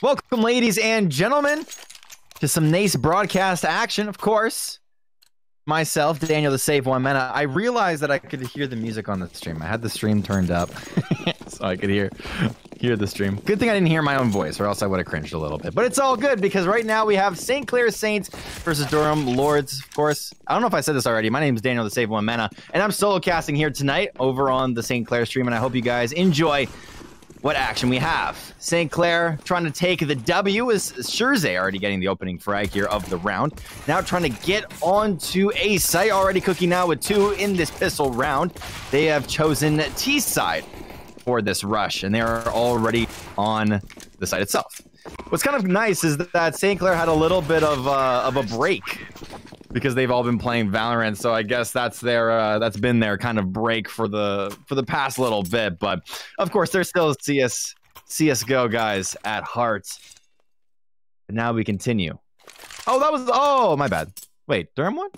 Welcome, ladies and gentlemen, to some NACE broadcast action, of course. Myself, Daniel the Save One Man. I realized that I could hear the music on the stream. I had the stream turned up so I could hear the stream. Good thing I didn't hear my own voice, or else I would have cringed a little bit. But it's all good, because right now we have St. Clair Saints versus Durham Lords, of course. I don't know if I said this already. My name is Daniel the Save One Mana, and I'm solo casting here tonight over on the St. Clair stream, and I hope you guys enjoy what action we have. St. Clair trying to take the W, is Scherze already getting the opening frag here of the round. Now trying to get onto A site, already cooking now with 2 in this pistol round. They have chosen T side for this rush, and they are already on the site itself. What's kind of nice is that St. Clair had a little bit of a break, because they've all been playing Valorant, so I guess that's that's been their kind of break for the past little bit. But of course, they're still CSGO guys at heart. And now we continue. Oh, my bad. Wait, Durham won?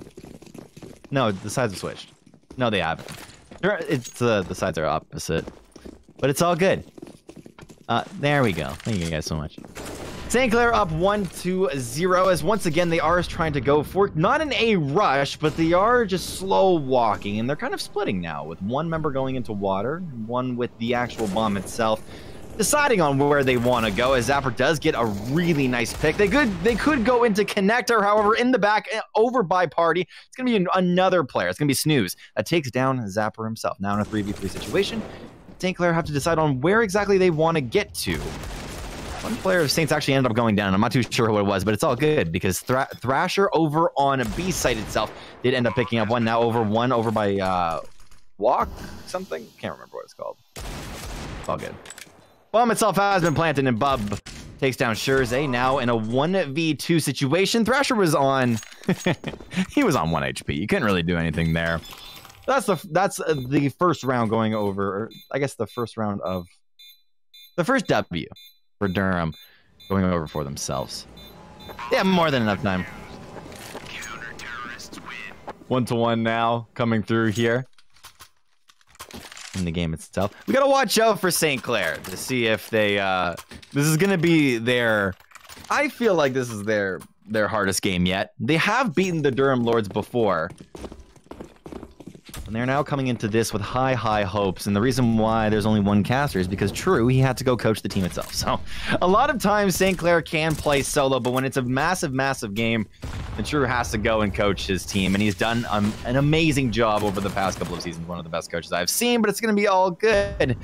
No, the sides have switched. No, they haven't. It's the sides are opposite, but it's all good. There we go. Thank you guys so much. St. Clair up 1-0, as once again they are trying to go for not an A rush, but they are just slow walking, and they're kind of splitting now, with one member going into water, one with the actual bomb itself, deciding on where they want to go, as Zapper does get a really nice pick. They could go into connector, however, in the back, over by party, it's going to be another player. It's going to be Snooze that takes down Zapper himself. Now in a 3v3 situation, St. Clair have to decide on where exactly they want to get to. One player of Saints actually ended up going down. I'm not too sure what it was, but it's all good, because Thrasher over on B site itself did end up picking up one. Now over by Walk something. Can't remember what it's called. It's all good. Bomb itself has been planted, and Bub takes down Scherze. Now in a 1v2 situation, Thrasher was on. He was on 1 HP. You couldn't really do anything there. That's the first round going over. Or I guess the first round of the first W for Durham going over for themselves. They have more than enough time. 1-1 now coming through here in the game itself. We gotta watch out for St. Clair to see if they this is gonna be their, I feel like this is their hardest game yet. They have beaten the Durham Lords before, and they're now coming into this with high hopes. And the reason why there's only one caster is because True, he had to go coach the team itself. So a lot of times St. Clair can play solo, but when it's a massive game, then True has to go and coach his team. And he's done an amazing job over the past couple of seasons. One of the best coaches I've seen, but it's going to be all good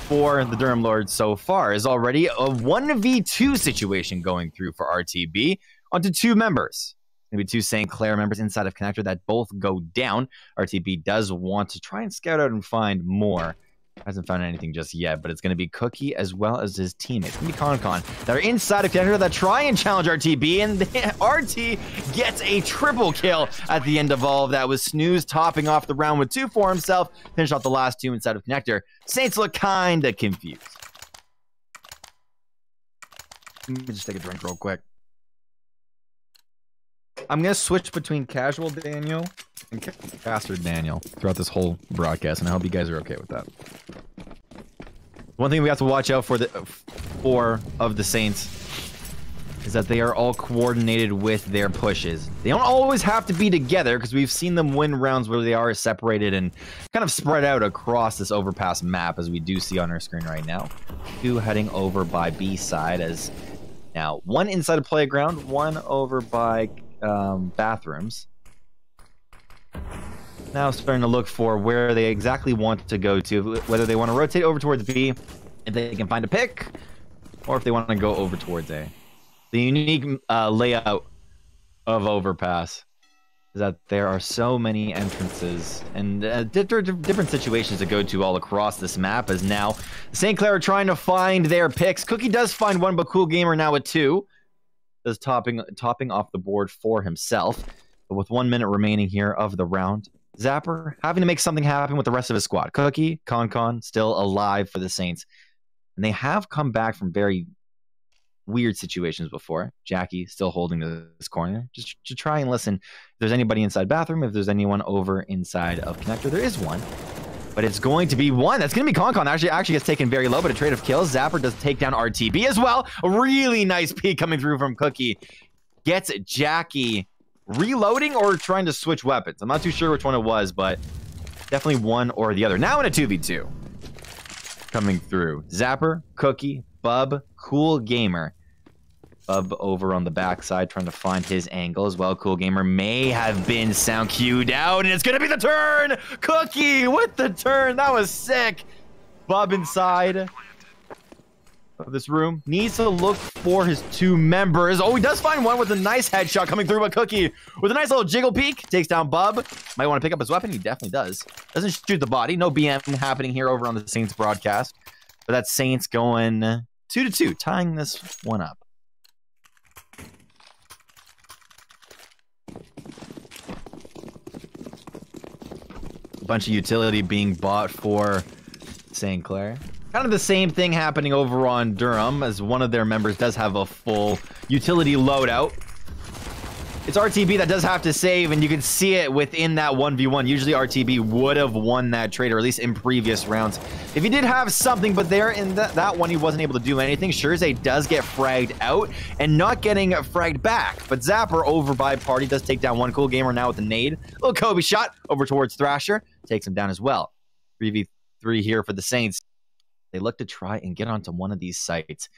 for the Durham Lords so far. Is already a 1v2 situation going through for RTB onto 2 members. Maybe 2 St. Clair members inside of connector that both go down. RTB does want to try and scout out and find more. Hasn't found anything just yet, but it's going to be Cookie as well as his teammates. It's going to be Con that are inside of connector that try and challenge RTB, and RT gets a triple kill at the end of all of that, with Snooze topping off the round with 2 for himself. Finished off the last 2 inside of connector. Saints look kind of confused. Let me just take a drink real quick. I'm going to switch between casual Daniel and caster Daniel throughout this whole broadcast, and I hope you guys are okay with that. One thing we have to watch out for of the Saints is that they are all coordinated with their pushes. They don't always have to be together, because we've seen them win rounds where they are separated and kind of spread out across this overpass map, as we do see on our screen right now. 2 heading over by B side, as now 1 inside of playground, 1 over by bathrooms. Now starting to look for where they exactly want to go to, whether they want to rotate over towards B if they can find a pick, or if they want to go over towards A. The unique layout of overpass is that there are so many entrances and different situations to go to all across this map, as now St. Clair are trying to find their picks. Cookie does find 1, but Cool Gamer now with 2. Is topping off the board for himself. But with 1 minute remaining here of the round, Zapper having to make something happen with the rest of his squad. Cookie, Con still alive for the Saints. And they have come back from very weird situations before. Jackie still holding this corner, just to try and listen if there's anybody inside bathroom, if there's anyone over inside of connector. There is one. But it's going to be one. That's going to be Concon. Actually gets taken very low, but a trade of kills. Zapper does take down RTB as well. A really nice peek coming through from Cookie. Gets Jackie reloading or trying to switch weapons. I'm not too sure which one it was, but definitely one or the other. Now in a 2v2. Coming through. Zapper, Cookie, Bub, Cool Gamer. Bub over on the backside trying to find his angle as well. Cool Gamer may have been sound cued out, and it's going to be the turn! Cookie with the turn. That was sick. Bub inside of this room. Needs to look for his two members. Oh, he does find one with a nice headshot coming through, but Cookie with a nice little jiggle peek takes down Bub. Might want to pick up his weapon. He definitely does. Doesn't shoot the body. No BM happening here over on the Saints broadcast. But that's Saints going 2-2, tying this one up. A bunch of utility being bought for St. Clair. Kind of the same thing happening over on Durham, as one of their members does have a full utility loadout. It's RTB that does have to save, and you can see it within that 1v1. Usually RTB would have won that trade, or at least in previous rounds. If he did have something, but there in that one, he wasn't able to do anything. Shurzay does get fragged out, and not getting fragged back. But Zapper over by Party does take down one. Cool Gamer now with the nade. Little Kobe shot over towards Thrasher. Takes him down as well. 3v3 here for the Saints. They look to try and get onto one of these sites.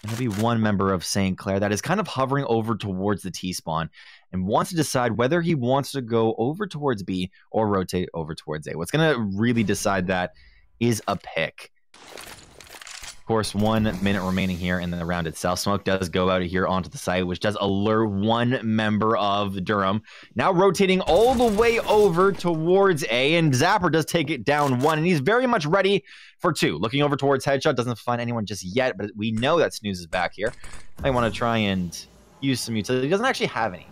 And there'll be one member of St. Clair that is kind of hovering over towards the T-spawn and wants to decide whether he wants to go over towards B or rotate over towards A. What's going to really decide that is a pick. Of course, 1 minute remaining here in the round itself. Smoke does go out of here onto the site, which does alert one member of Durham. Now rotating all the way over towards A, and Zapper does take it down 1, and he's very much ready for 2. Looking over towards Headshot, doesn't find anyone just yet, but we know that Snooze is back here. I want to try and use some utility. He doesn't actually have any.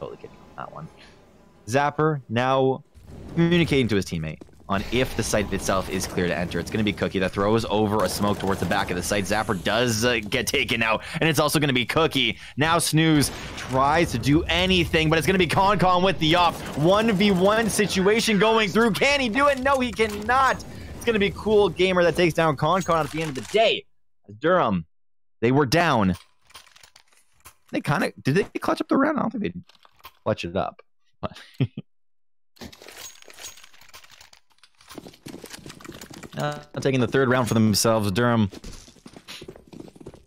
Totally kidding on that one. Zapper now communicating to his teammate on if the site itself is clear to enter. It's going to be Cookie that throws over a smoke towards the back of the site. Zapper does get taken out, and it's also going to be Cookie. Now Snooze tries to do anything, but it's going to be Concon with the op. 1v1 situation going through. Can he do it? No, he cannot. It's going to be Cool Gamer that takes down Concon at the end of the day. Durham, they were down. They kind of... Did they clutch up the round? I don't think they clutch it up. Taking the 3rd round for themselves. Durham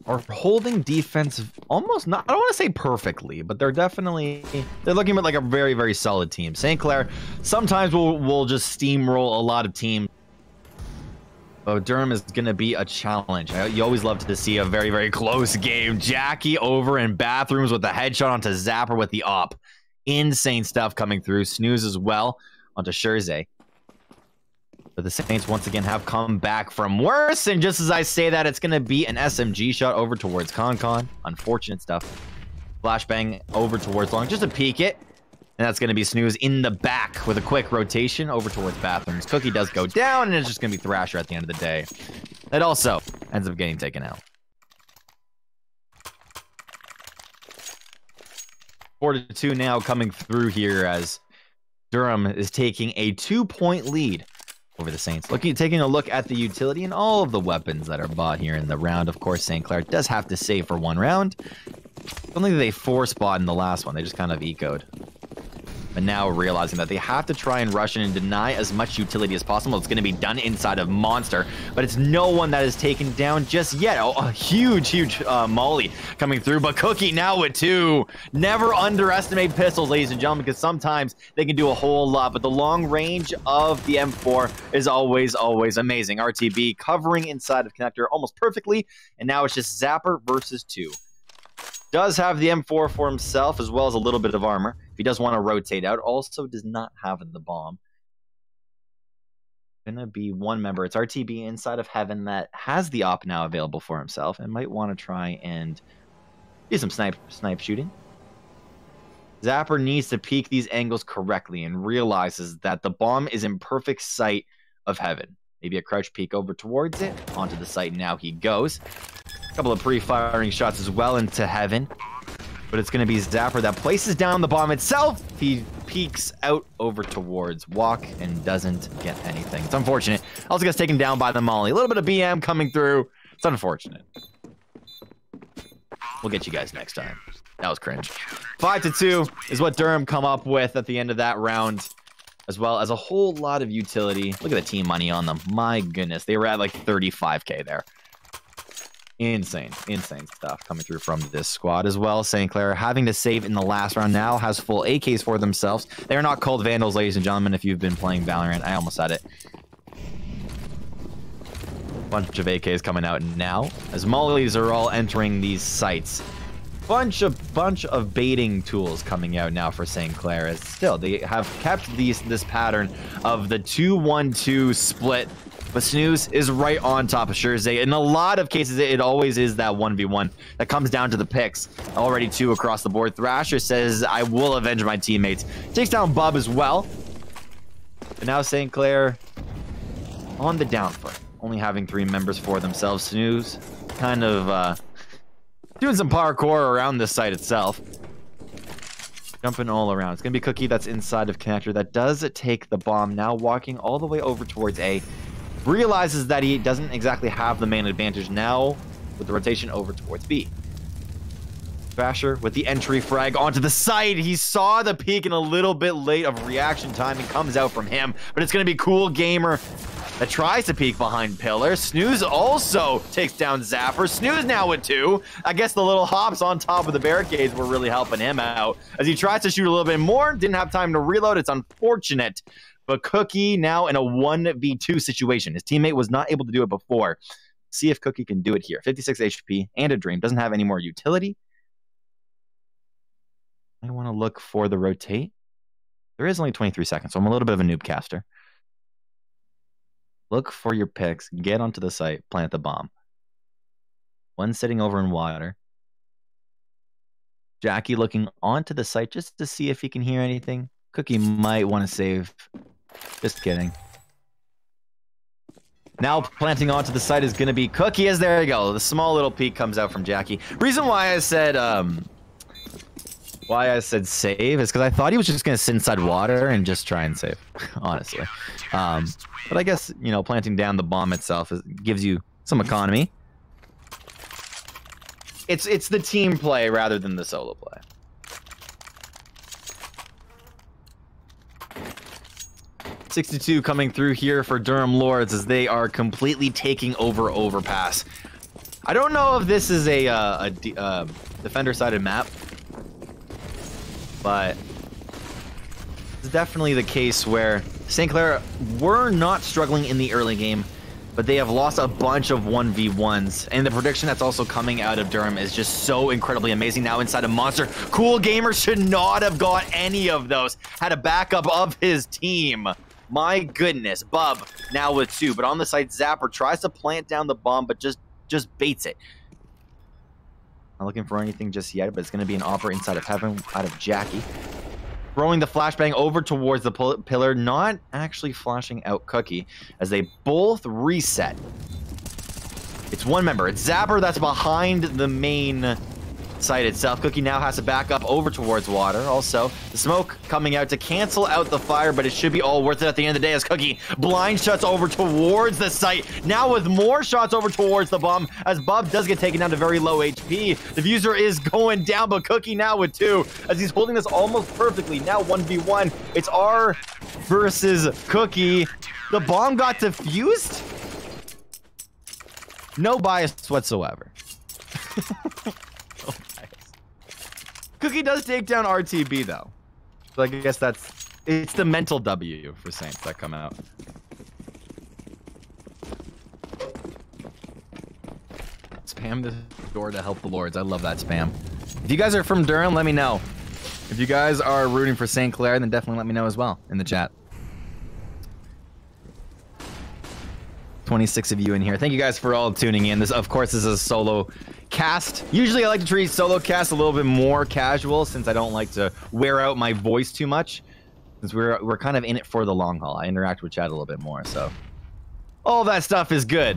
are holding defense almost not, I don't want to say perfectly, but they're looking at like a very, very solid team. St. Clair sometimes will just steamroll a lot of teams. But Durham is going to be a challenge. You always love to see a very, very close game. Jackie over in bathrooms with the headshot onto Zapper with the op. Insane stuff coming through. Snooze as well onto Shurzay. But the Saints once again have come back from worse. And just as I say that, it's going to be an SMG shot over towards Concon. Unfortunate stuff. Flashbang over towards Long. Just to peek it. And that's going to be Snooze in the back with a quick rotation over towards bathrooms. Cookie does go down, and it's just going to be Thrasher at the end of the day. It also ends up getting taken out. 4-2 now coming through here as Durham is taking a 2-point lead over the Saints. Taking a look at the utility and all of the weapons that are bought here in the round. Of course, St. Clair does have to save for 1 round. I don't think they 4-spot in the last one. They just kind of ecoed. But now realizing that they have to try and rush in and deny as much utility as possible. It's going to be done inside of Monster, but it's no one that is taken down just yet. Oh, a huge molly coming through, but Cookie now with 2. Never underestimate pistols, ladies and gentlemen, because sometimes they can do a whole lot, but the long range of the M4 is always amazing. RTB covering inside of connector almost perfectly, and now it's just Zapper versus 2. Does have the M4 for himself, as well as a little bit of armor. If he does want to rotate out, also does not have the bomb. Gonna be one member. It's RTB inside of Heaven that has the op now available for himself and might want to try and do some snipe shooting. Zapper needs to peek these angles correctly and realizes that the bomb is in perfect sight of Heaven. Maybe a crouch peek over towards it. Onto the site now he goes. A couple of pre-firing shots as well into Heaven. But it's going to be Zapper that places down the bomb itself. He peeks out over towards Walk and doesn't get anything. It's unfortunate. Also gets taken down by the Molly. A little bit of BM coming through. It's unfortunate. We'll get you guys next time. That was cringe. 5-2 is what Durham come up with at the end of that round, as well as a whole lot of utility. Look at the team money on them. My goodness. They were at like 35K there. Insane stuff coming through from this squad as well. St. Clair having to save in the last round now, has full AKs for themselves. They are not called Vandals, ladies and gentlemen, if you've been playing Valorant. I almost said it. Bunch of AKs coming out now, as Mollies are all entering these sites. Bunch of baiting tools coming out now for St. Clair, as still they have kept this pattern of the 2-1-2 split. But Snooze is right on top of Shirzay. In a lot of cases, it always is that 1v1 that comes down to the picks. Already 2 across the board. Thrasher says, I will avenge my teammates. Takes down Bub as well. But now St. Clair on the down foot. Only having 3 members for themselves. Snooze kind of doing some parkour around this site itself. Jumping all around. It's going to be Cookie that's inside of Connector. That does take the bomb. Now walking all the way over towards A. Realizes that he doesn't exactly have the man advantage now with the rotation over towards B. Thrasher with the entry frag onto the site. He saw the peek and a little bit late of reaction timing comes out from him, but it's going to be Cool Gamer that tries to peek behind Pillar. Snooze also takes down Zapper. Snooze now with 2. I guess the little hops on top of the barricades were really helping him out as he tries to shoot a little bit more. Didn't have time to reload. It's unfortunate. But Cookie now in a 1v2 situation. His teammate was not able to do it before. See if Cookie can do it here. 56 HP and a Dream. Doesn't have any more utility. I want to look for the rotate. There is only 23 seconds, so I'm a little bit of a noob caster. Look for your picks. Get onto the site. Plant the bomb. One sitting over in water. Jackie looking onto the site just to see if he can hear anything. Cookie might want to save. Just kidding. Now planting onto the site is going to be Cookie, as there you go. The small little peek comes out from Jackie. Reason why I said save is because I thought he was just going to sit inside water and just try and save, honestly. But I guess, you know, planting down the bomb itself gives you some economy. It's the team play rather than the solo play. .62 coming through here for Durham Lords as they are completely taking over Overpass. I don't know if this is a defender-sided map, but it's definitely the case where St. Clair were not struggling in the early game, but they have lost a bunch of 1v1s, and the prediction that's also coming out of Durham is just so incredibly amazing. Now inside of Monster, Cool Gamer should not have got any of those. Had a backup of his team. My goodness. Bub now with 2, but on the site, Zapper tries to plant down the bomb, but just baits it. Not looking for anything just yet, but it's going to be an offer inside of Heaven out of Jackie. Throwing the flashbang over towards the pillar, not actually flashing out Cookie as they both reset. It's one member. It's Zapper that's behind the main site itself. Cookie now has to back up over towards water. Also, the smoke coming out to cancel out the fire, but it should be all worth it at the end of the day as Cookie blind shots over towards the site. Now with more shots over towards the bomb as Bub does get taken down to very low HP. The diffuser is going down, but Cookie now with 2 as he's holding this almost perfectly. Now 1v1. It's R versus Cookie. The bomb got defused? No bias whatsoever. Cookie does take down RTB though. So I guess it's the mental W for Saints that come out. Spam the door to help the Lords. I love that spam. If you guys are from Durham, let me know. If you guys are rooting for St. Clair, then definitely let me know as well in the chat. 26 of you in here. Thank you guys for all tuning in. This, of course, is a solo cast. Usually I like to treat solo cast a little bit more casual since I don't like to wear out my voice too much. Since we're kind of in it for the long haul. I interact with chat a little bit more, so all that stuff is good.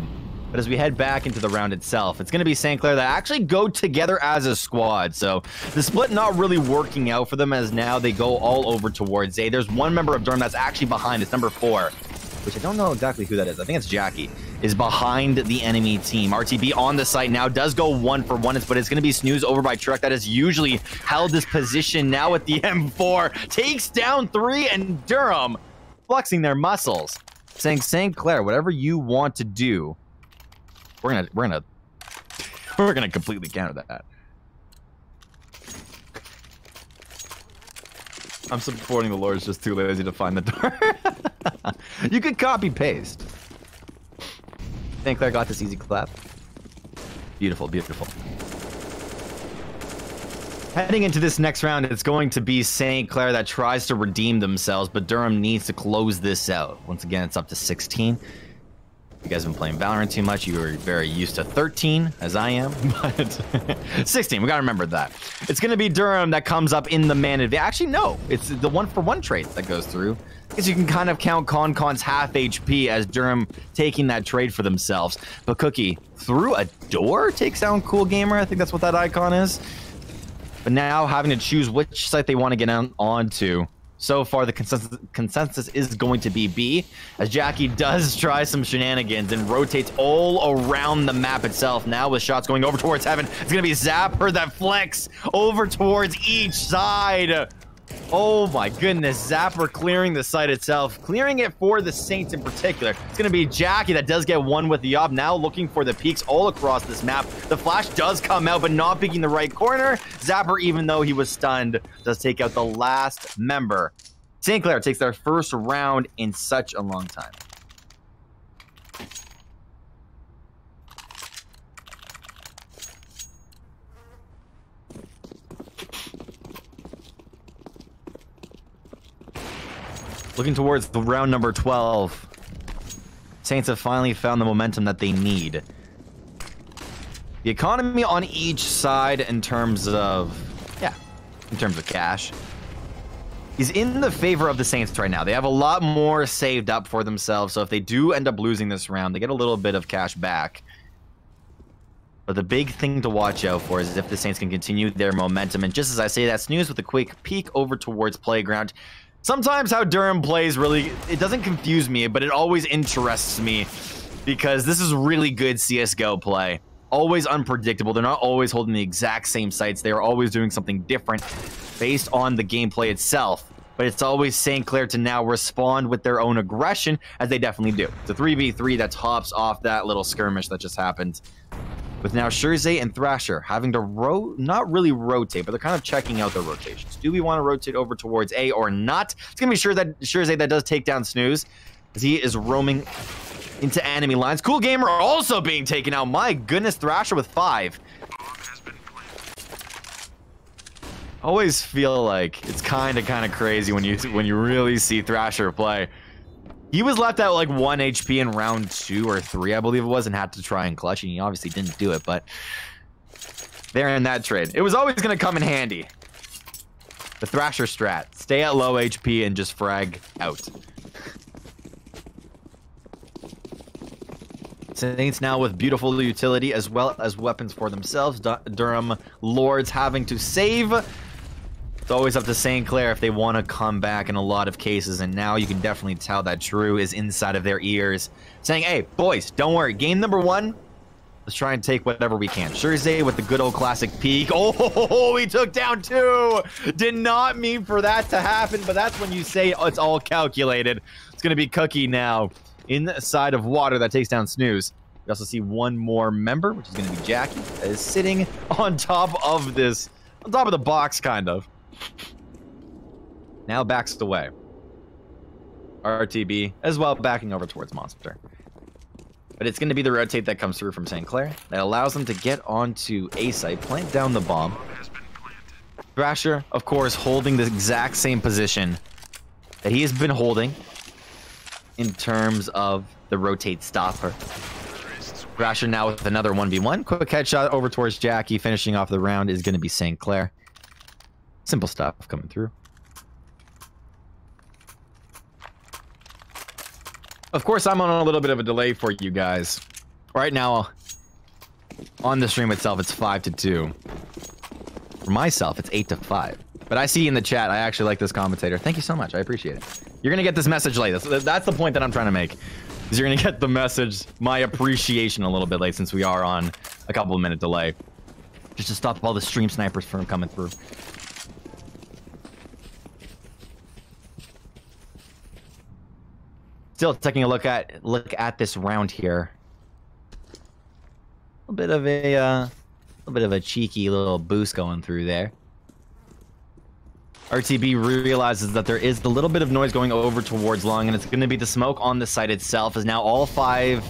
But as we head back into the round itself, it's going to be St. Clair that actually go together as a squad. So the split not really working out for them, as now they go all over towards A. There's one member of Durham that's actually behind. It's number 4, which I don't know exactly who that is. I think it's Jackie, is behind the enemy team. RTB on the site now does go 1 for 1, but it's going to be Snooze over by Truck that has usually held this position now with the M4. Takes down 3, and Durham flexing their muscles, saying, St. Clair, whatever you want to do, we're gonna completely counter that. I'm supporting the Lord's just too lazy to find the door. You could copy paste. St. Clair got this easy clap. Beautiful, beautiful. Heading into this next round, it's going to be St. Clair that tries to redeem themselves, but Durham needs to close this out. Once again, it's up to 16. You guys have been playing Valorant too much. You are very used to 13, as I am, but 16, we gotta remember that. It's gonna be Durham that comes up in the man advantage. Actually, no, it's the 1-for-1 trade that goes through, because you can kind of count ConCon's half HP as Durham taking that trade for themselves. But Cookie, through a door, takes down Cool Gamer. I think that's what that icon is. But now having to choose which site they want to get on to. So far, the consensus is going to be B, as Jackie does try some shenanigans and rotates all around the map itself. Now with shots going over towards Heaven, it's going to be Zapper that flex over towards each side. Oh my goodness, Zapper clearing the site itself, clearing it for the Saints in particular. It's going to be Jackie that does get 1 with the op, now looking for the peaks all across this map. The flash does come out, but not picking the right corner. Zapper, even though he was stunned, does take out the last member. St. Clair takes their first round in such a long time. Looking towards the round number 12, Saints have finally found the momentum that they need. The economy on each side in terms of cash is in the favor of the Saints right now. They have a lot more saved up for themselves, so if they do end up losing this round, they get a little bit of cash back. But the big thing to watch out for is if the Saints can continue their momentum. And just as I say that, Snooze with a quick peek over towards Playground. Sometimes how Durham plays really, it doesn't confuse me, but it always interests me because this is really good CSGO play. Always unpredictable. They're not always holding the exact same sites. They are always doing something different based on the gameplay itself. But it's always St. Clair to now respond with their own aggression, as they definitely do. It's a 3v3 that tops off that little skirmish that just happened. With now Shirzay and Thrasher having to not really rotate, but they're kind of checking out their rotations. Do we want to rotate over towards A or not? It's going to be Shirzay that does take down Snooze, as he is roaming into enemy lines. Cool Gamer also being taken out. My goodness, Thrasher with 5. Always feel like it's kind of crazy when you really see Thrasher play. He was left at like 1 HP in round 2 or 3, I believe it was, and had to try and clutch, and he obviously didn't do it, but they're in that trade. It was always going to come in handy. The Thrasher strat. Stay at low HP and just frag out. Saints now with beautiful utility as well as weapons for themselves. Durham Lords having to save. It's always up to St. Clair if they want to come back in a lot of cases, and now you can definitely tell that Drew is inside of their ears, saying, hey, boys, don't worry. Game number 1, let's try and take whatever we can. Shirzay with the good old classic peek. Oh, he took down 2. Did not mean for that to happen, but that's when you say it's all calculated. It's going to be Cookie now inside of water that takes down Snooze. We also see one more member, which is going to be Jackie, that is sitting on top of the box, kind of. Now backs away. RTB as well, backing over towards Monster. But it's going to be the rotate that comes through from St. Clair that allows them to get onto A site, plant down the bomb. Thrasher, of course, holding the exact same position that he has been holding in terms of the rotate stopper. Thrasher now with another 1v1. Quick headshot over towards Jackie. Finishing off the round is going to be St. Clair. Simple stuff coming through. Of course, I'm on a little bit of a delay for you guys. Right now, on the stream itself, it's 5-2. For myself, it's 8-5. But I see in the chat, I actually like this commentator. Thank you so much. I appreciate it. You're gonna get this message late. That's the point that I'm trying to make. Is you're gonna get the message, my appreciation, a little bit late since we are on a couple of minute delay, just to stop all the stream snipers from coming through. Still taking a look at this round here. A little bit of a cheeky little boost going through there. RTB realizes that there is the little bit of noise going over towards long, and it's going to be the smoke on the site itself, as now all four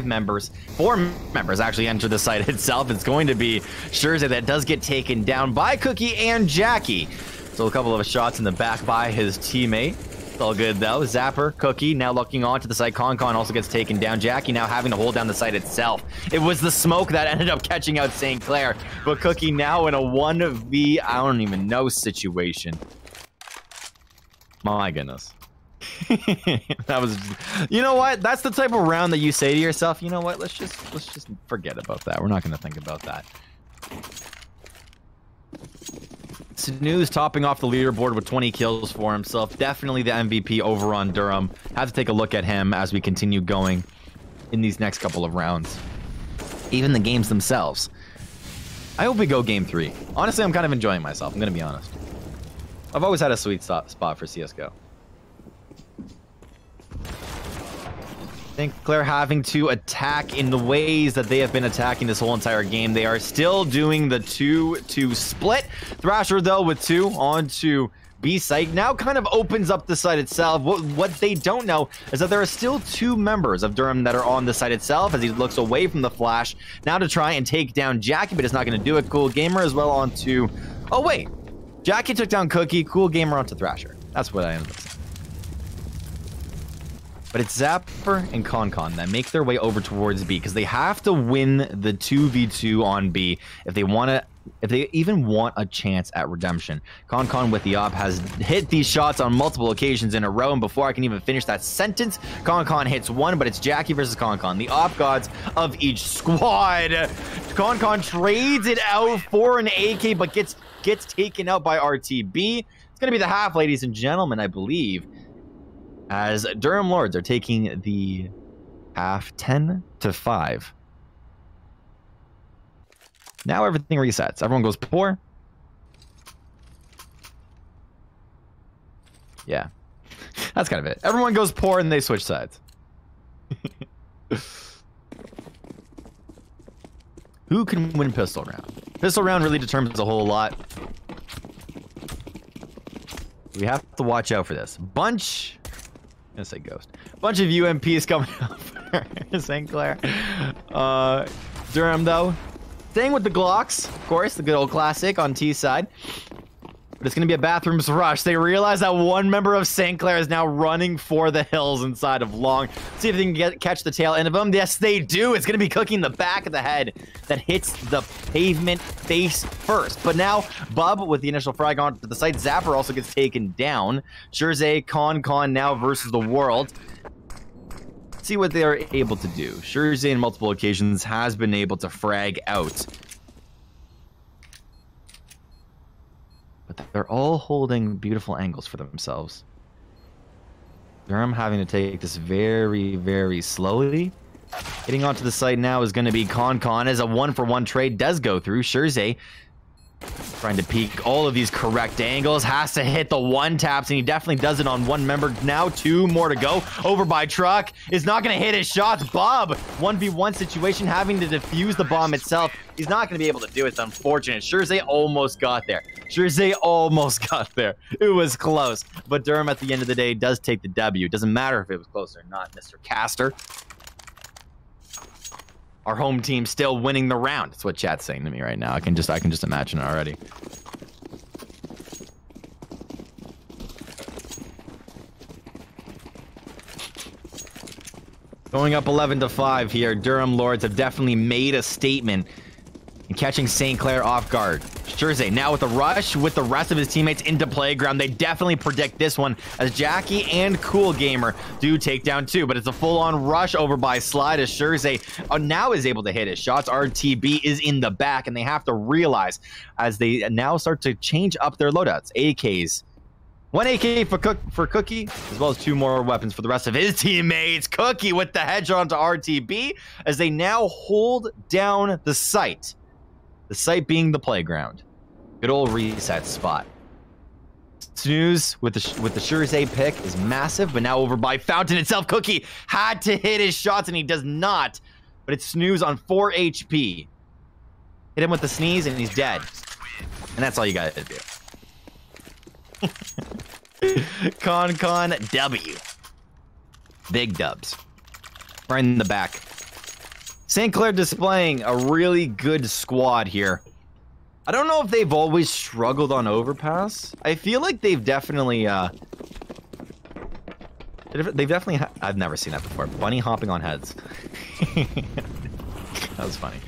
members actually enter the site itself. It's going to be Scherze that does get taken down by Cookie and Jackie. So a couple of shots in the back by his teammate. It's all good though. Zapper, Cookie now looking on to the site. Concon also gets taken down. Jackie now having to hold down the site itself. It was the smoke that ended up catching out St. Clair, but Cookie now in a 1v, I don't even know situation. My goodness. That was, you know what? That's the type of round that you say to yourself, you know what? Let's just forget about that. We're not going to think about that. Snooze topping off the leaderboard with 20 kills for himself. Definitely the MVP over on Durham. Have to take a look at him as we continue going in these next couple of rounds. Even the games themselves. I hope we go game 3. Honestly, I'm kind of enjoying myself. I'm going to be honest. I've always had a sweet spot for CSGO. I think Clair having to attack in the ways that they have been attacking this whole entire game. They are still doing the 2-2 split. Thrasher, though, with 2 onto B site now kind of opens up the site itself. What they don't know is that there are still 2 members of Durham that are on the site itself as he looks away from the flash now to try and take down Jackie, but it's not going to do it. Cool Gamer as well onto... Oh, wait. Jackie took down Cookie. Cool Gamer onto Thrasher. That's what I ended up saying. But it's Zapper and Concon that make their way over towards B because they have to win the 2v2 on B if they even want a chance at redemption. Concon with the op has hit these shots on multiple occasions in a row, and before I can even finish that sentence, Concon hits one, but it's Jackie versus Concon, the op gods of each squad. Concon trades it out for an AK, but gets taken out by RTB. It's going to be the half, ladies and gentlemen, I believe, as Durham Lords are taking the half 10-5. Now everything resets. Everyone goes poor. Yeah. That's kind of it. Everyone goes poor and they switch sides. Who can win pistol round? Pistol round really determines a whole lot. We have to watch out for this. Bunch... I'm gonna say ghost. Bunch of UMPs coming up for St. Clair. Durham, though, staying with the Glocks, of course, the good old classic on T side. But it's gonna be a bathrooms rush. They realize that one member of St. Clair is now running for the hills inside of long. See if they can catch the tail end of him. Yes, they do. It's gonna be cooking the back of the head that hits the pavement face first. But now, Bub with the initial frag onto the site. Zapper also gets taken down. Scherze, Con now versus the world. Let's see what they are able to do. Scherze in multiple occasions has been able to frag out. But they're all holding beautiful angles for themselves. Durham having to take this very, very slowly. Getting onto the site now is going to be Concon as a 1-for-1 trade does go through. Scherze trying to peek all of these correct angles. Has to hit the one taps, and he definitely does it on one member. Now 2 more to go. Over by Truck. Is not going to hit his shots. Bob, 1v1 situation, having to defuse the bomb itself. He's not going to be able to do it. It's unfortunate. Scherze almost got there. Scherze almost got there. It was close. But Durham, at the end of the day, does take the W. It doesn't matter if it was close or not, Mr. Caster. Our home team still winning the round. That's what chat's saying to me right now. I can just imagine it already. Going up 11-5 here. Durham Lords have definitely made a statement and catching St. Clair off guard. Schurzay now with a rush with the rest of his teammates into playground. They definitely predict this one as Jackie and Cool Gamer do take down 2, but it's a full-on rush over by Slide as Schurzay now is able to hit his shots. RTB is in the back, and they have to realize as they now start to change up their loadouts. AKs. 1 AK for Cookie, as well as 2 more weapons for the rest of his teammates. Cookie with the headshot onto RTB as they now hold down the site. The site being the playground. Good old reset spot. Snooze with the Schurzay pick is massive, but now over by Fountain itself. Cookie had to hit his shots, and he does not. But it's Snooze on 4 HP. Hit him with the sneeze, and he's dead. And that's all you got to do. Con W. Big dubs. Right in the back. St. Clair displaying a really good squad here. I don't know if they've always struggled on overpass. I feel like they've definitely I've never seen that before. Bunny hopping on heads. That was funny.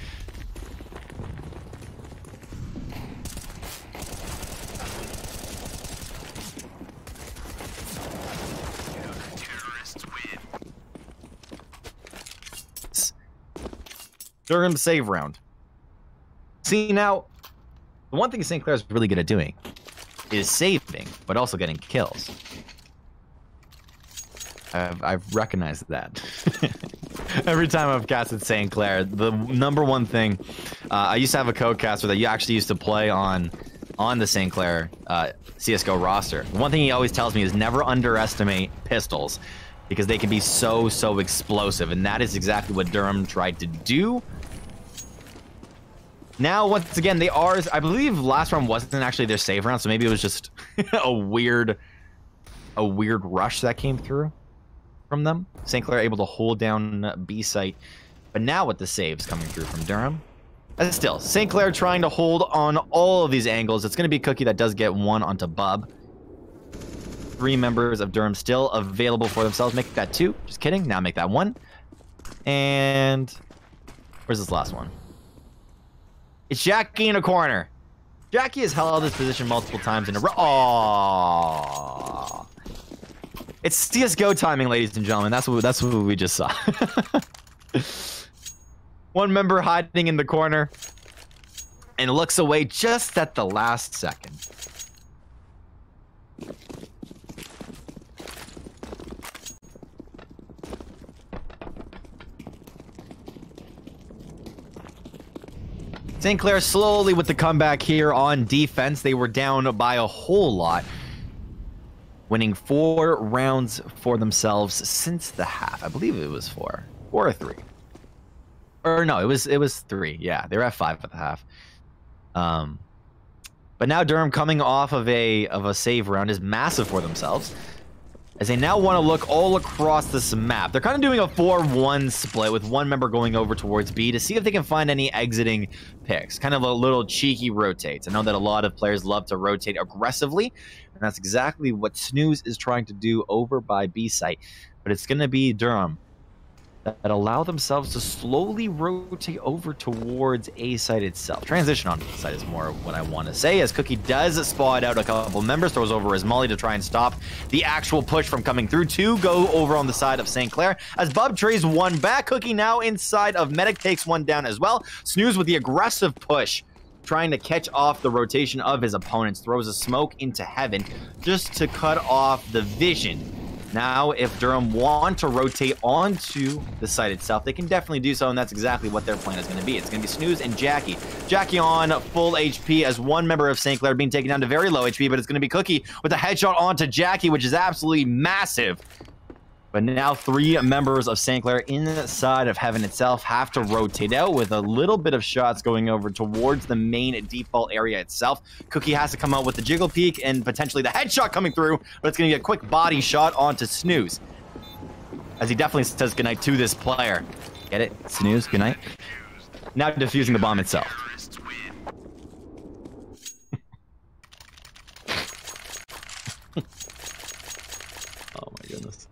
Durham save round. See, now, the one thing St. Clair is really good at doing is saving, but also getting kills. I've recognized that. Every time I've casted St. Clair, the number one thing, I used to have a co-caster that you actually used to play on the St. Clair CSGO roster. The one thing he always tells me is never underestimate pistols, because they can be so explosive, and that is exactly what Durham tried to do. Now, once again, they are, I believe last round wasn't actually their save round, so maybe it was just a weird rush that came through from them. St. Clair able to hold down B site, but now with the saves coming through from Durham. As still, St. Clair trying to hold on all of these angles. It's going to be Cookie that does get 1 onto Bub. 3 members of Durham still available for themselves. Make that 2. Just kidding. Now make that 1. And where's this last one? It's Jackie in a corner. Jackie has held this position multiple times in a row. Aww. It's CSGO timing, ladies and gentlemen. That's what we just saw. 1 member hiding in the corner and looks away just at the last second. St. Clair slowly with the comeback here on defense. They were down by a whole lot, winning 4 rounds for themselves since the half. I believe it was 4 or 3. Or no, it was 3. Yeah, they were at 5 at the half. But now Durham coming off of a save round is massive for themselves, as they now want to look all across this map. They're kind of doing a 4-1 split with 1 member going over towards B to see if they can find any exiting picks. Kind of a little cheeky rotates. I know that a lot of players love to rotate aggressively, and that's exactly what Snooze is trying to do over by B site. But it's going to be Durham that allow themselves to slowly rotate over towards A site itself. Transition on B site is more what I want to say, as Cookie does spot out a couple members, throws over his molly to try and stop the actual push from coming through. 2 go over on the side of St. Clair, as Bub trays 1 back. Cookie now inside of Medic takes 1 down as well. Snooze with the aggressive push, trying to catch off the rotation of his opponents, throws a smoke into heaven just to cut off the vision. Now, if Durham want to rotate onto the site itself, they can definitely do so, and that's exactly what their plan is going to be. It's going to be Snooze and Jackie. Jackie on full HP as 1 member of St. Clair being taken down to very low HP, but it's going to be Cookie with a headshot onto Jackie, which is absolutely massive. But now 3 members of St. Clair inside of Heaven itself have to rotate out with a little bit of shots going over towards the main default area itself. Cookie has to come out with the jiggle peek and potentially the headshot coming through, but it's going to be a quick body shot onto Snooze, as he definitely says goodnight to this player. Get it? Snooze, goodnight. Now defusing the bomb itself. Oh my goodness.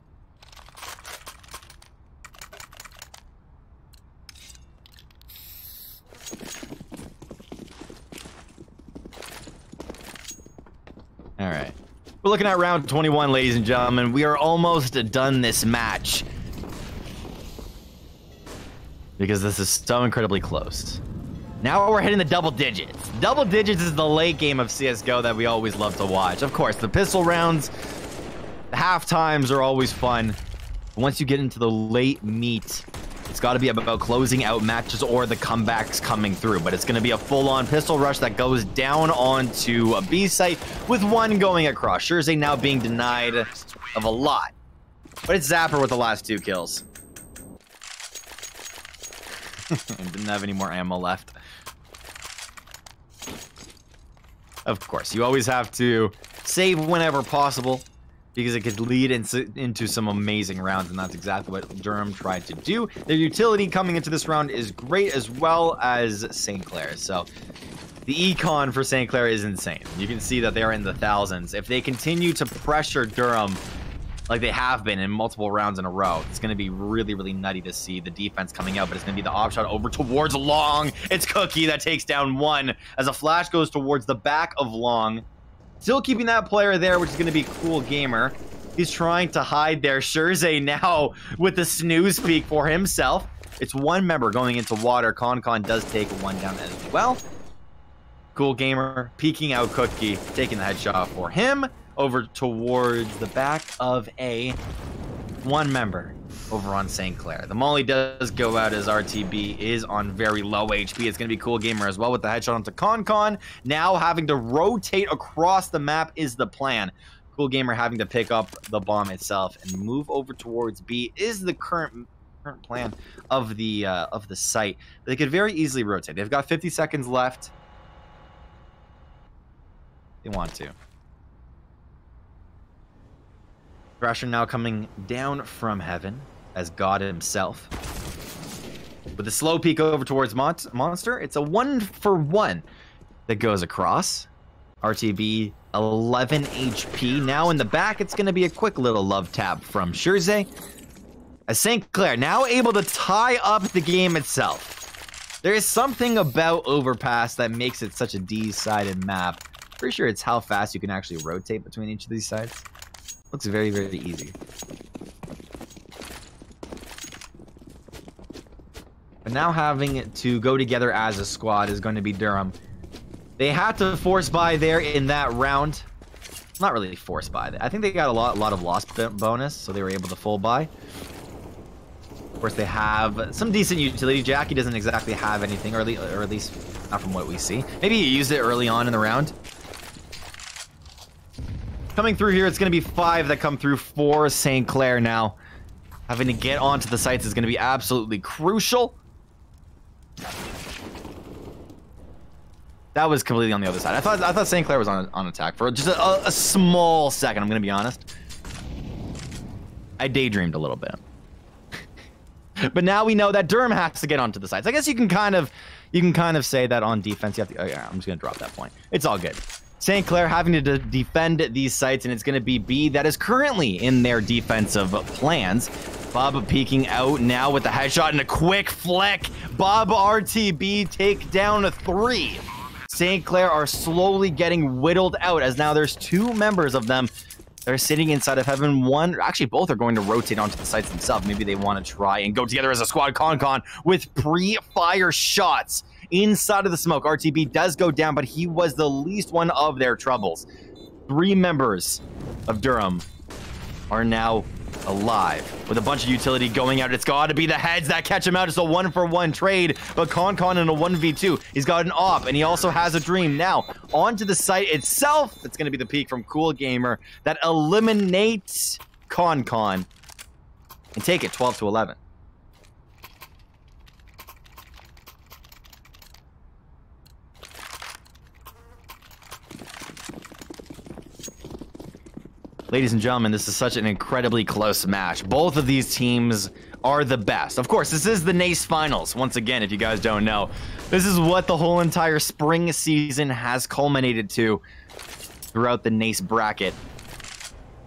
We're looking at round 21, ladies and gentlemen. We are almost done this match. Because this is so incredibly close. Now we're hitting the double digits. Double digits is the late game of CSGO that we always love to watch. Of course, the pistol rounds, the half times are always fun. Once you get into the late meat, it's got to be about closing out matches or the comebacks coming through. But it's going to be a full-on pistol rush that goes down onto a B site with one going across. Shurzay now being denied of a lot. But it's Zapper with the last 2 kills. And didn't have any more ammo left. Of course, you always have to save whenever possible because it could lead into some amazing rounds, and that's exactly what Durham tried to do. Their utility coming into this round is great, as well as St. Clair. So the econ for St. Clair is insane. You can see that they are in the thousands. If they continue to pressure Durham like they have been in multiple rounds in a row, it's going to be really, really nutty to see the defense coming out, but it's going to be the op shot over towards Long. It's Cookie that takes down one as a flash goes towards the back of Long. Still keeping that player there, which is going to be Cool Gamer. He's trying to hide there. Shurzay now with the snooze peek for himself. It's one member going into water. Con does take one down as well. Cool Gamer peeking out Cookie, taking the headshot for him. Over towards the back of A. One member over on St. Clair. The molly does go out as RTB is on very low HP. It's going to be Cool Gamer as well with the headshot onto Con. Now having to rotate across the map is the plan. Cool Gamer having to pick up the bomb itself and move over towards B is the current plan of the site. They could very easily rotate. They've got 50 seconds left. They want to. Thrasher now coming down from heaven as God himself. With a slow peek over towards Monster, it's a 1-for-1 that goes across. RTB 11 HP. Now in the back, it's going to be a quick little love tap from Shurzay. As St. Clair now able to tie up the game itself. There is something about Overpass that makes it such a D-sided map. Pretty sure it's how fast you can actually rotate between each of these sides. Looks very, very easy. But now having to go together as a squad is going to be Durham. They had to force buy there in that round. Not really force buy. I think they got a lot of loss bonus, so they were able to full buy. Of course, they have some decent utility. Jackie doesn't exactly have anything, or at least not from what we see. Maybe he used it early on in the round. Coming through here, it's going to be 5 that come through for St. Clair now. Having to get onto the sites is going to be absolutely crucial. That was completely on the other side. I thought St. Clair was on attack for just a small second, I'm going to be honest. I daydreamed a little bit. But now we know that Durham has to get onto the sites. I guess you can kind of say that on defense. You have to, oh yeah, I'm just going to drop that point. It's all good. St. Clair having to defend these sites, and it's going to be B that is currently in their defensive plans. Bob peeking out now with the headshot and a quick flick. Bob RTB take down 3. St. Clair are slowly getting whittled out as now there's 2 members of them that are sitting inside of heaven. One, actually both are going to rotate onto the sites themselves. Maybe they want to try and go together as a squad. Con with pre-fire shots inside of the smoke. RTB does go down, but he was the least one of their troubles. 3 members of Durham are now alive with a bunch of utility going out. It's got to be the heads that catch him out. It's a 1-for-1 trade, but Con in a 1v2. He's got an op, and he also has a dream. Now, onto the site itself, it's going to be the peak from Cool Gamer that eliminates Con and take it 12-11. Ladies and gentlemen, this is such an incredibly close match. Both of these teams are the best. Of course, this is the NACE Finals. Once again, if you guys don't know, this is what the whole entire spring season has culminated to throughout the NACE bracket.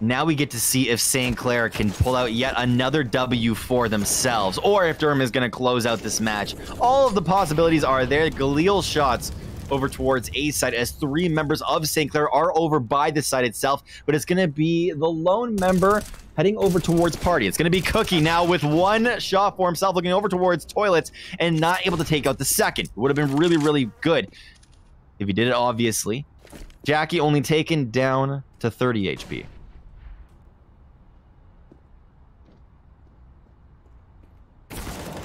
Now we get to see if St. Clair can pull out yet another W for themselves, or if Durham is going to close out this match. All of the possibilities are there. Galil shots over towards A side as 3 members of St. Clair are over by the site itself, but it's going to be the lone member heading over towards Party. It's going to be Cookie now with 1 shot for himself, looking over towards Toilets and not able to take out the second. It would have been really, really good if he did it, obviously. Jackie only taken down to 30 HP.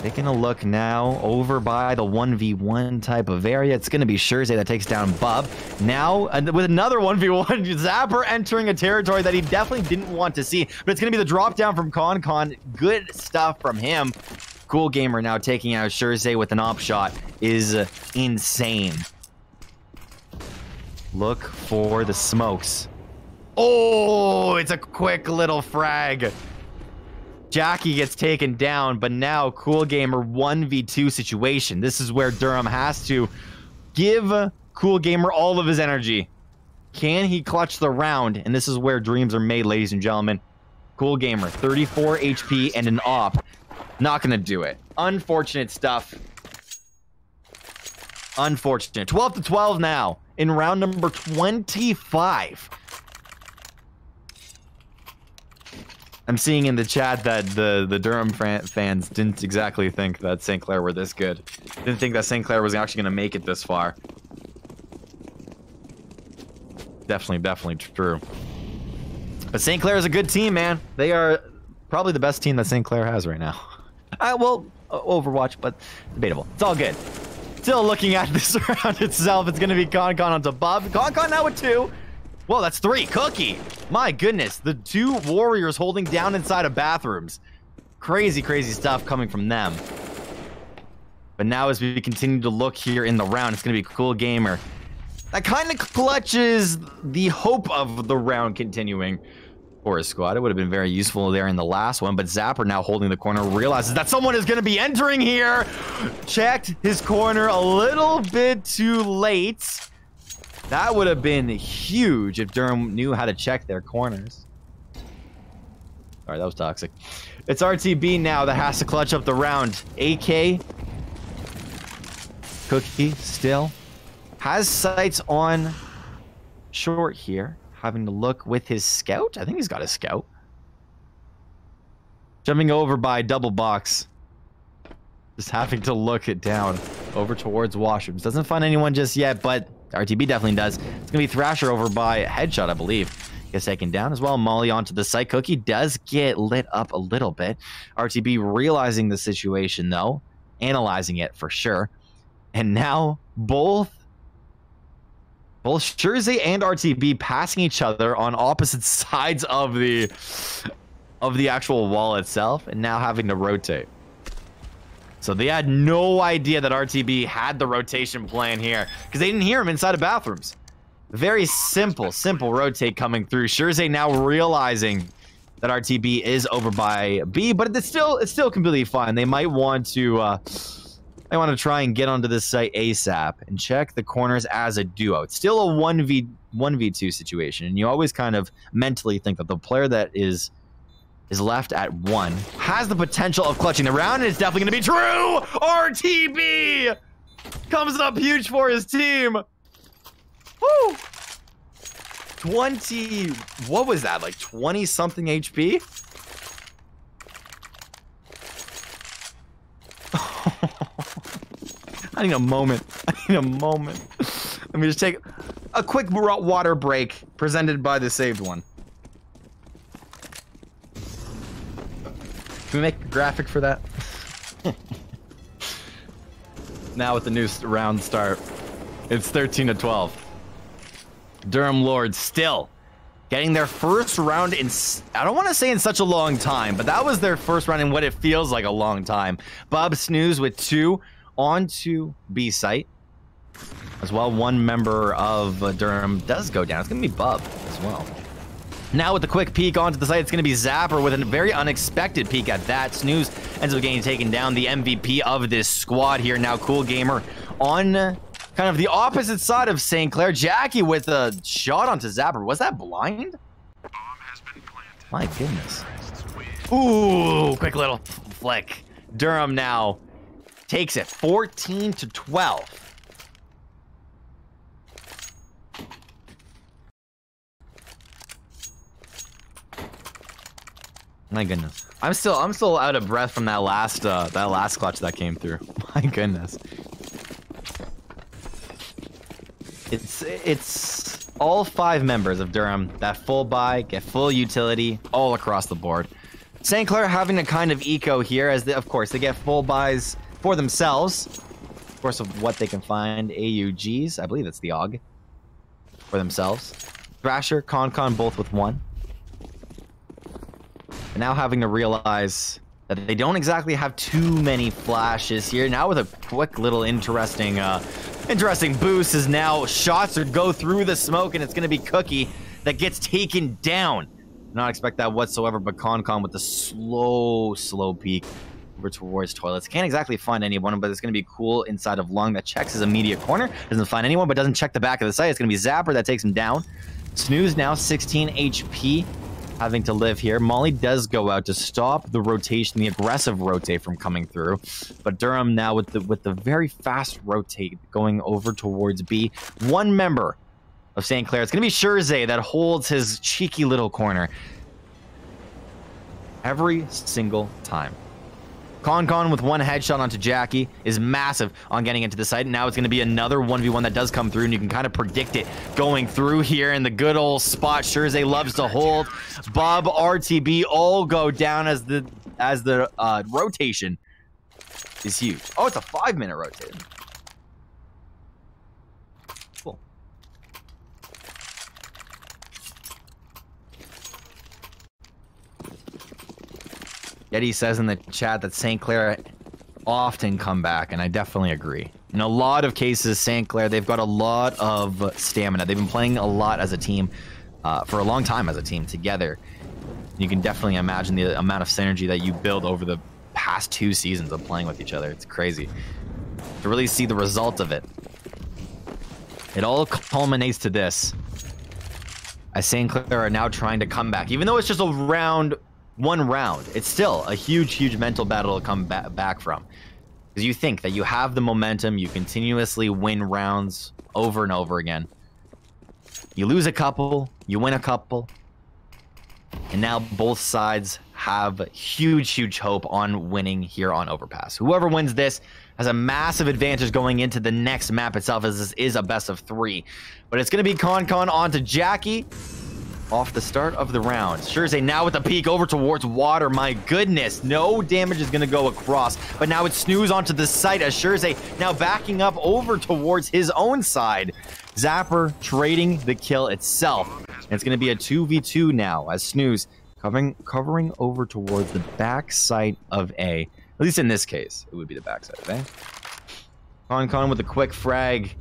Taking a look now over by the 1v1 type of area. It's going to be Scherze that takes down Bub. Now, with another 1v1, Zapper entering a territory that he definitely didn't want to see. But it's going to be the drop down from Con. Good stuff from him. Cool Gamer now taking out Scherze with an op shot is insane. Look for the smokes. Oh, it's a quick little frag. Jackie gets taken down, but now Cool Gamer 1v2 situation. This is where Durham has to give Cool Gamer all of his energy. Can he clutch the round? And this is where dreams are made, ladies and gentlemen. Cool Gamer, 34 HP and an op. Not gonna do it. Unfortunate stuff. Unfortunate. 12 to 12 now in round number 25. I'm seeing in the chat that the Durham fans didn't exactly think that St. Clair were this good. Didn't think that St. Clair was actually going to make it this far. Definitely true. But St. Clair is a good team, man. They are probably the best team that St. Clair has right now. Well, Overwatch, but debatable. It's all good. Still looking at this round itself, it's going to be Con onto Bob. Con now with 2. Whoa, that's 3. Cookie. My goodness. The 2 warriors holding down inside of bathrooms. Crazy stuff coming from them. But now as we continue to look here in the round, it's going to be Cool Gamer. That kind of clutches the hope of the round continuing for his squad. It would have been very useful there in the last one, but Zapper now holding the corner realizes that someone is going to be entering here. Checked his corner a little bit too late. That would have been huge if Durham knew how to check their corners. Sorry, that was toxic. It's RTB now that has to clutch up the round. AK. Cookie still has sights on short here. Having to look with his scout. I think he's got a scout. Jumping over by double box. Just having to look it down over towards washrooms. Doesn't find anyone just yet, but RTB definitely does. It's going to be Thrasher over by Headshot, I believe. Gets taken down as well. Molly onto the site. Cookie does get lit up a little bit. RTB realizing the situation, though. Analyzing it for sure. And now both Scherze and RTB passing each other on opposite sides of the actual wall itself, and now having to rotate. So they had no idea that RTB had the rotation plan here because they didn't hear him inside of bathrooms. Very simple rotate coming through. Scherze now realizing that RTB is over by B, but it's still completely fine. They might want to try and get onto this site ASAP and check the corners as a duo. It's still a 1v2 situation, and you always kind of mentally think that the player that is left at 1 has the potential of clutching the round, and it's definitely going to be true. RTB comes up huge for his team. Woo! 20, what was that, like 20 something HP? I need a moment. Let me just take a quick water break presented by the saved one. Can we make a graphic for that? Now with the new round start, it's 13 to 12. Durham Lords still getting their first round in, I don't want to say in such a long time, but that was their first round in what it feels like a long time. Bob Snooze with 2 onto B site. As well, 1 member of Durham does go down. It's going to be Bub as well. Now with the quick peek onto the site, it's going to be Zapper with a very unexpected peek at that. Snooze ends up getting taken down, the MVP of this squad here. Now Cool Gamer on kind of the opposite side of St. Clair. Jackie with a shot onto Zapper. Was that blind? My goodness. Ooh, quick little flick. Durham now takes it 14 to 12. My goodness. I'm still out of breath from that last clutch that came through. My goodness. It's all 5 members of Durham that full buy, get full utility all across the board. St. Clair having a kind of eco here as of course they get full buys for themselves. Of course of what they can find. AUGs, I believe it's the AUG. For themselves. Thrasher, Con both with 1. And now having to realize that they don't exactly have too many flashes here. Now with a quick little interesting boost is now shots or go through the smoke, and it's going to be Cookie that gets taken down. Not expect that whatsoever, but Con with the slow peek over towards toilets. Can't exactly find anyone, but it's going to be cool inside of Lung that checks his immediate corner. Doesn't find anyone, but doesn't check the back of the site. It's going to be Zapper that takes him down. Snooze now 16 HP. Having to live here. Molly does go out to stop the rotation, the aggressive rotate from coming through. But Durham now with the very fast rotate going over towards B. 1 member of St. Clair. It's going to be Scherze that holds his cheeky little corner. Every single time. Con with 1 headshot onto Jackie is massive on getting into the site. And now it's going to be another 1v1 that does come through, and you can kind of predict it going through here in the good old spot. Scherze loves to hold. Bob, RTB all go down as the rotation is huge. Oh, it's a 5-minute rotation. Cool. Yeti says in the chat that St. Clair often come back, and I definitely agree. In a lot of cases, St. Clair, they've got a lot of stamina. They've been playing a lot as a team for a long time as a team together. You can definitely imagine the amount of synergy that you build over the past 2 seasons of playing with each other. It's crazy to really see the result of it. It all culminates to this, as St. Clair are now trying to come back. Even though it's just a one round, it's still a huge mental battle to come back from. Because you think that you have the momentum, you continuously win rounds over and over again. You lose a couple, you win a couple, and now both sides have huge hope on winning here on Overpass. Whoever wins this has a massive advantage going into the next map itself, as this is a best of 3. But it's going to be Con onto Jackie. Off the start of the round. Scherze now with a peek over towards water. My goodness, no damage is going to go across. But now it's Snooze onto the site as Scherze now backing up over towards his own side. Zapper trading the kill itself. And it's going to be a 2v2 now as Snooze covering over towards the back side of A. At least in this case, it would be the back side of A. Con with a quick frag.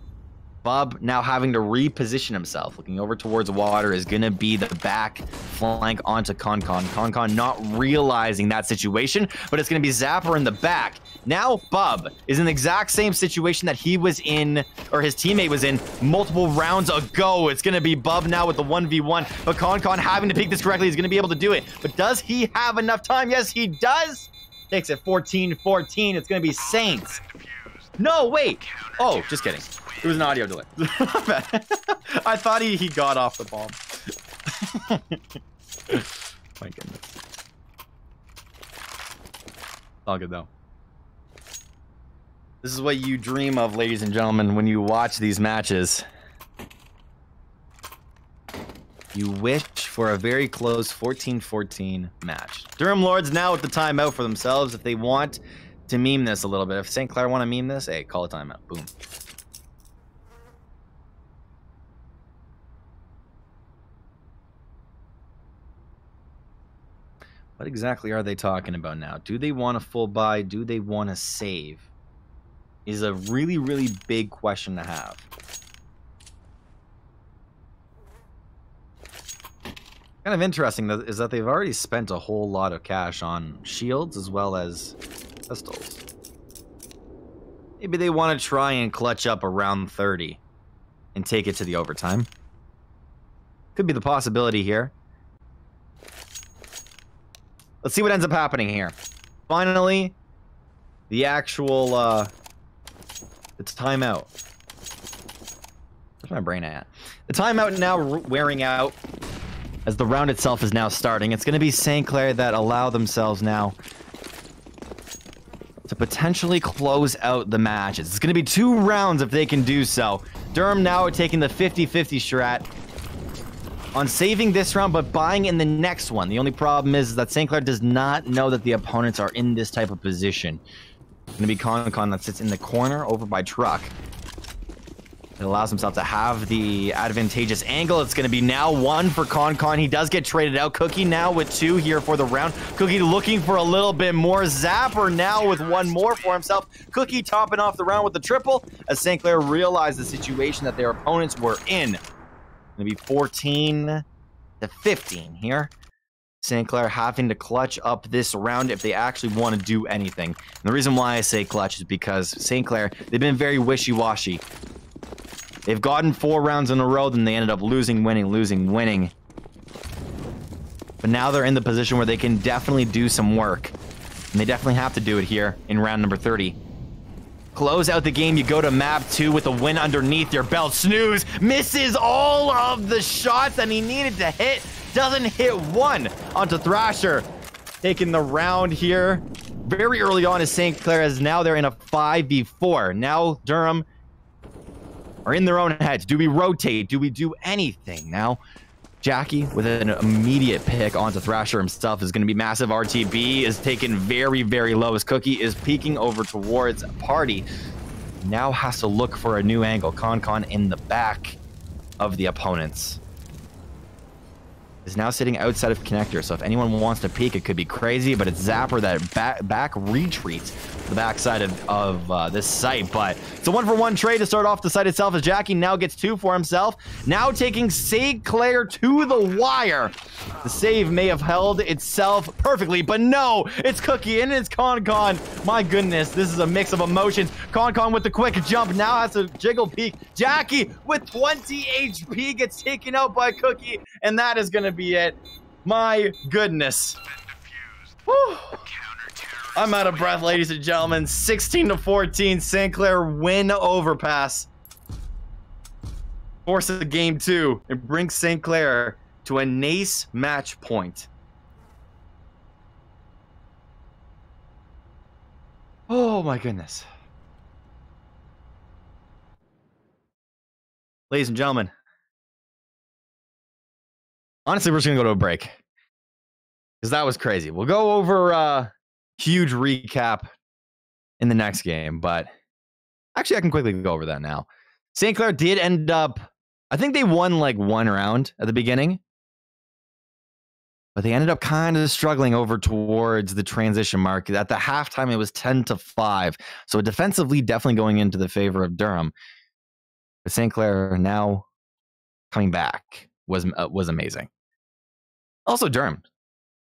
Bob now having to reposition himself. Looking over towards water is going to be the back flank onto Con. Con not realizing that situation, but it's going to be Zapper in the back. Now Bob is in the exact same situation that he was in, or his teammate was in, multiple rounds ago. It's going to be Bob now with the 1v1, but Con having to pick this correctly is going to be able to do it. But does he have enough time? Yes, he does. Takes it 14-14. It's going to be Saints. No, wait. Oh, just kidding. It was an audio delay. I thought he got off the bomb. My goodness. All good though. This is what you dream of, ladies and gentlemen, when you watch these matches. You wish for a very close 14-14 match. Durham Lords now with the timeout for themselves if they want to meme this a little bit. If St. Clair want to meme this, hey, call a timeout. Boom. What exactly are they talking about now? Do they want a full buy? Do they want to save? Is a really big question to have. Kind of interesting is that they've already spent a whole lot of cash on shields as well as pistols. Maybe they want to try and clutch up around 30 and take it to the overtime. Could be the possibility here. Let's see what ends up happening here. Finally, the actual, the timeout. Where's my brain at? The timeout now wearing out. as the round itself is now starting. It's going to be St. Clair that allow themselves now to potentially close out the matches. It's going to be 2 rounds if they can do so. Durham now taking the 50-50 strat on saving this round, but buying in the next one. The only problem is that St. Clair does not know that the opponents are in this type of position. It's going to be Con that sits in the corner over by Truck. It allows himself to have the advantageous angle. It's going to be now 1 for Con. He does get traded out. Cookie now with 2 here for the round. Cookie looking for a little bit more. Zapper now with 1 more for himself. Cookie topping off the round with the triple as St. Clair realized the situation that their opponents were in. Going to be 14 to 15 here. St. Clair having to clutch up this round if they actually want to do anything. And the reason why I say clutch is because St. Clair, they've been very wishy-washy. They've gotten 4 rounds in a row, then they ended up losing, winning. But now they're in the position where they can definitely do some work. And they definitely have to do it here in round number 30. Close out the game, you go to map 2 with a win underneath your belt. Snooze misses all of the shots that he needed to hit. Doesn't hit 1 onto Thrasher. Taking the round here very early on as St. Clair, as now they're in a 5v4. Now Durham are in their own heads. Do we rotate? Do we do anything? Now, Jackie with an immediate pick onto Thrasher himself is going to be massive. RTB is taken very, very low as Cookie is peeking over towards Party. Now has to look for a new angle. Con in the back of the opponents. Is now sitting outside of connector, so if anyone wants to peek, it could be crazy, but it's Zapper that back retreats to the backside of this site. But it's a 1-for-1 trade to start off the site itself as Jackie now gets 2 for himself. Now taking St. Clair to the wire. The save may have held itself perfectly, but no, it's Cookie and it's Con. My goodness, this is a mix of emotions. Con with the quick jump now has to jiggle peek. Jackie with 20 HP gets taken out by Cookie, and that is going to be it. My goodness. Whew. I'm out of breath, ladies and gentlemen. 16 to 14, St. Clair win overpass. Force of game 2 and brings St. Clair to a NACE match point. Oh my goodness. Ladies and gentlemen, honestly, we're just going to go to a break because that was crazy. We'll go over huge recap in the next game, but actually I can quickly go over that now. St. Clair did end up, I think they won like 1 round at the beginning, but they ended up kind of struggling over towards the transition mark. At the halftime, it was 10 to 5. So defensively, definitely going into the favor of Durham. But St. Clair now coming back was amazing. Also, Durham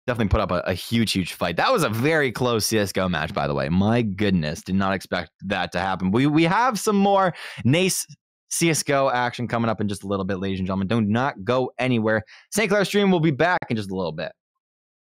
definitely put up a huge fight. That was a very close CSGO match, by the way. My goodness, did not expect that to happen. We have some more NACE CSGO action coming up in just a little bit, ladies and gentlemen. Do not go anywhere. St. Clair stream will be back in just a little bit.